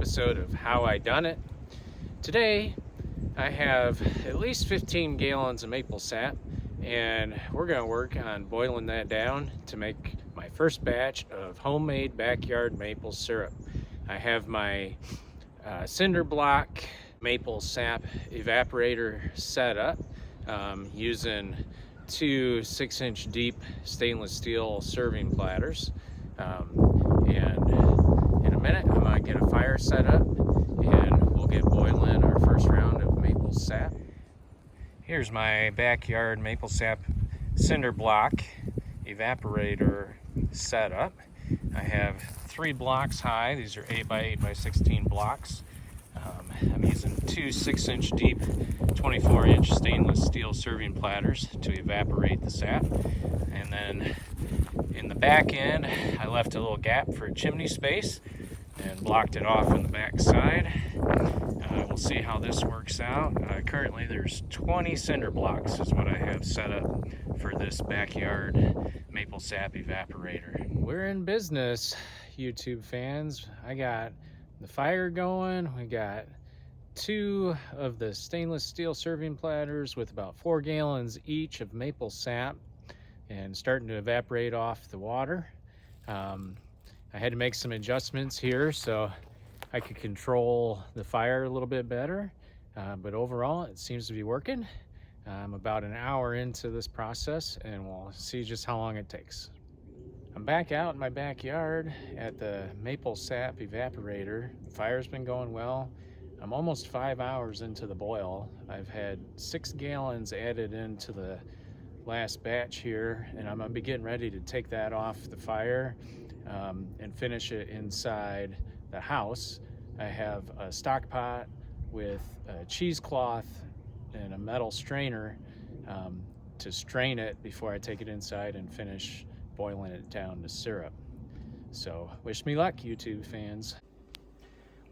episode of How I Done It. Today, I have at least 15 gallons of maple sap, and we're going to work on boiling that down to make my first batch of homemade backyard maple syrup. I have my cinder block maple sap evaporator set up using two 6-inch deep stainless steel serving platters. And in a minute, I'm going to get a fire set up and we'll get boiling our first round of maple sap. Here's my backyard maple sap cinder block evaporator setup. I have 3 blocks high. These are 8x8x16 blocks. I'm using two 6-inch deep 24-inch stainless steel serving platters to evaporate the sap. And then in the back end, I left a little gap for chimney space and blocked it off on the back side. We'll see how this works out. Currently there's 20 cinder blocks is what I have set up for this backyard maple sap evaporator. We're in business, YouTube fans. I got the fire going. We got 2 of the stainless steel serving platters with about 4 gallons each of maple sap and starting to evaporate off the water. I had to make some adjustments here so I could control the fire a little bit better, but overall it seems to be working. I'm about an hour into this process and we'll see just how long it takes. I'm back out in my backyard at the maple sap evaporator. The fire's been going well. I'm almost 5 hours into the boil. I've had 6 gallons added into the last batch here, and I'm gonna be getting ready to take that off the fire and finish it inside the house. I have a stock pot with a cheesecloth and a metal strainer to strain it before I take it inside and finish boiling it down to syrup. So wish me luck, YouTube fans.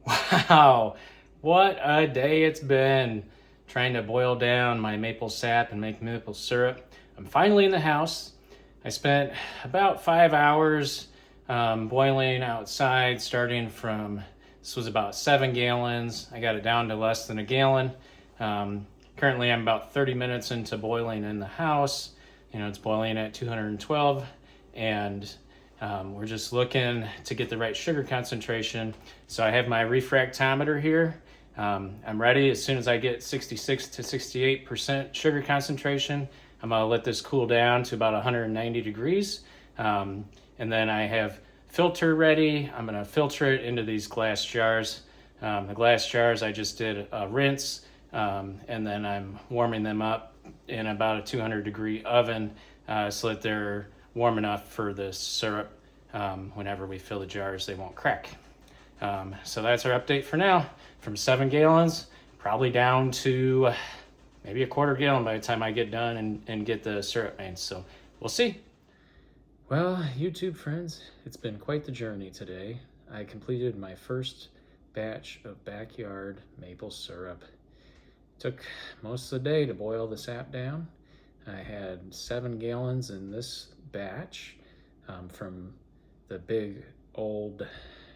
Wow, what a day it's been trying to boil down my maple sap and make maple syrup. I'm finally in the house. I spent about 5 hours boiling outside, starting from, this was about 7 gallons. I got it down to less than a gallon. Currently I'm about 30 minutes into boiling in the house. You know, it's boiling at 212, and we're just looking to get the right sugar concentration. So I have my refractometer here. I'm ready. As soon as I get 66 to 68% sugar concentration, I'm gonna let this cool down to about 190 degrees. And then I have filter ready. I'm gonna filter it into these glass jars. The glass jars, I just did a rinse, and then I'm warming them up in about a 200-degree oven so that they're warm enough for the syrup. Whenever we fill the jars, they won't crack. So that's our update for now. From 7 gallons, probably down to maybe a quarter gallon by the time I get done and get the syrup made. So we'll see. Well, YouTube friends, it's been quite the journey today. I completed my first batch of backyard maple syrup. Took most of the day to boil the sap down. I had 7 gallons in this batch from the big old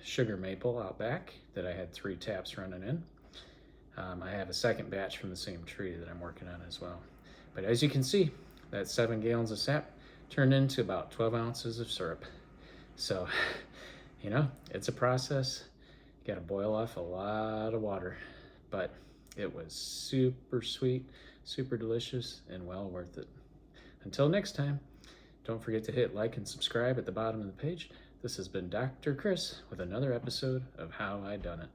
sugar maple out back that I had 3 taps running in. I have a second batch from the same tree that I'm working on as well. But as you can see, that 7 gallons of sap turned into about 12 ounces of syrup. So, you know, it's a process. You gotta boil off a lot of water, but it was super sweet, super delicious, and well worth it. Until next time, don't forget to hit like and subscribe at the bottom of the page. This has been Dr. Chris with another episode of How I Done It.